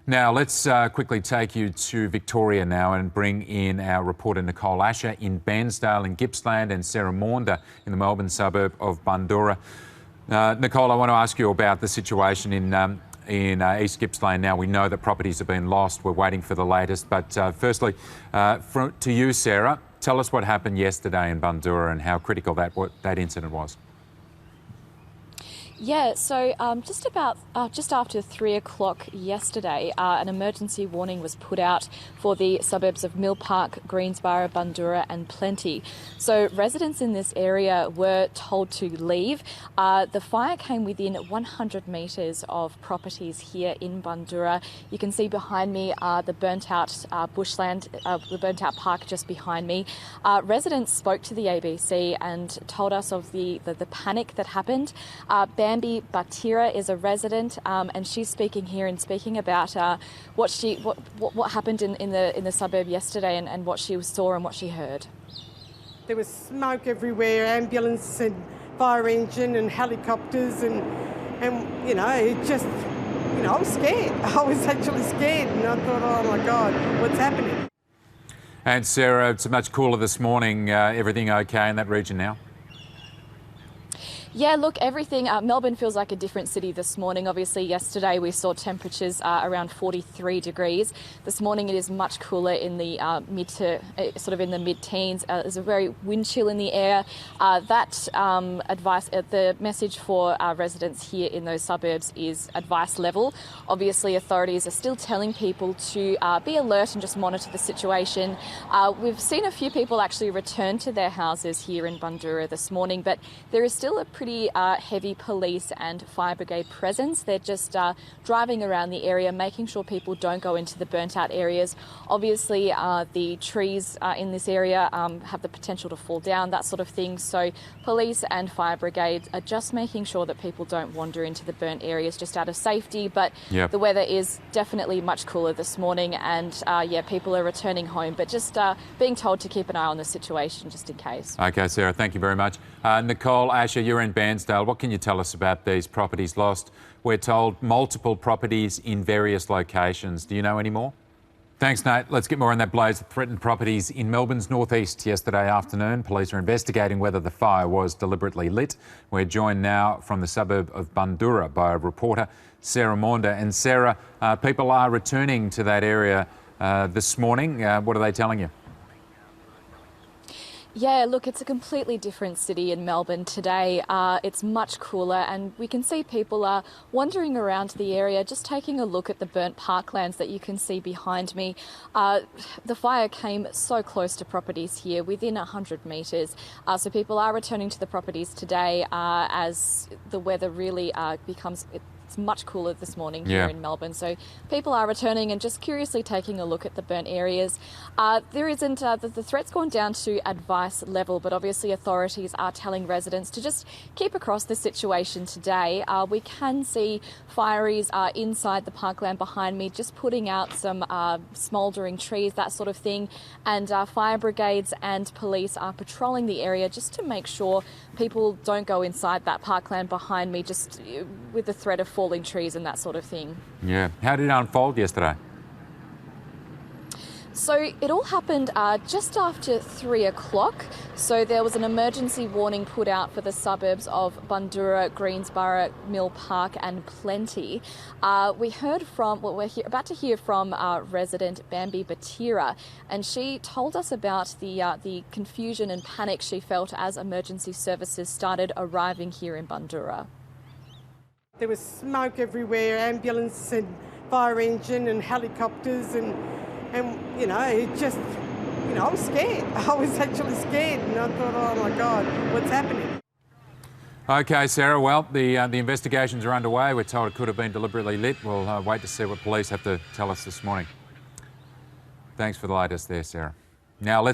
Now, let's quickly take you to Victoria now and bring in our reporter Nicole Asher in Bairnsdale in Gippsland and Sarah Maunder in the Melbourne suburb of Bundoora. Nicole, I want to ask you about the situation in East Gippsland now. We know that properties have been lost. We're waiting for the latest. But firstly, to you, Sarah, tell us what happened yesterday in Bundoora and how critical that incident was. Yeah, so just after 3 o'clock yesterday, an emergency warning was put out for the suburbs of Mill Park, Greensborough, Bundoora and Plenty. So residents in this area were told to leave. The fire came within 100 metres of properties here in Bundoora. You can see behind me the burnt out bushland, the burnt out park just behind me. Residents spoke to the ABC and told us of the panic that happened. Bambi Batira is a resident, and she's speaking here and speaking about what happened in the suburb yesterday and what she saw and what she heard. There was smoke everywhere, ambulance and fire engine and helicopters, and you know, I was scared. I was actually scared, and I thought, oh my God, what's happening? And Sarah, it's much cooler this morning. Everything okay in that region now? Yeah, look, everything. Melbourne feels like a different city this morning. Obviously, yesterday we saw temperatures around 43 degrees. This morning it is much cooler in the mid-teens. There's a very wind chill in the air. The message for residents here in those suburbs is advice level. Obviously, authorities are still telling people to be alert and just monitor the situation. We've seen a few people actually return to their houses here in Bundoora this morning, but there is still a pretty heavy police and fire brigade presence. They're just driving around the area, making sure people don't go into the burnt out areas. Obviously, the trees in this area have the potential to fall down, that sort of thing. So police and fire brigade are just making sure that people don't wander into the burnt areas just out of safety. But yep, the weather is definitely much cooler this morning, and people are returning home, but just being told to keep an eye on the situation just in case. Okay, Sarah, thank you very much. Nicole Asher, you're in Bairnsdale. What can you tell us about these properties lost? We're told multiple properties in various locations. Do you know any more? Thanks, Nate. Let's get more on that blaze of threatened properties in Melbourne's northeast yesterday afternoon. Police are investigating whether the fire was deliberately lit. We're joined now from the suburb of Bundoora by a reporter, Sarah Maunder. And Sarah, people are returning to that area this morning. What are they telling you? Yeah, look, it's a completely different city in Melbourne today. It's much cooler, and we can see people are wandering around the area, just taking a look at the burnt parklands that you can see behind me. The fire came so close to properties here, within 100 metres. So people are returning to the properties today as the weather really becomes... It's much cooler this morning here in Melbourne, so people are returning and just curiously taking a look at the burnt areas. There isn't the threat's gone down to advice level, but obviously authorities are telling residents to just keep across the situation today. We can see fireys inside the parkland behind me, just putting out some smouldering trees, that sort of thing, and fire brigades and police are patrolling the area just to make sure people don't go inside that parkland behind me, just with the threat of falling trees and that sort of thing. Yeah. How did it unfold yesterday? So it all happened just after 3 o'clock. So there was an emergency warning put out for the suburbs of Bundoora, Greensborough, Mill Park and Plenty. We're about to hear from resident Bambi Batira, and she told us about the confusion and panic she felt as emergency services started arriving here in Bundoora. There was smoke everywhere, ambulance and fire engine and helicopters, and you know, I was scared. I was actually scared, and I thought, oh my God, what's happening? Okay, Sarah, well, the investigations are underway. We're told it could have been deliberately lit. We'll wait to see what police have to tell us this morning. Thanks for the latest there, Sarah. Now let's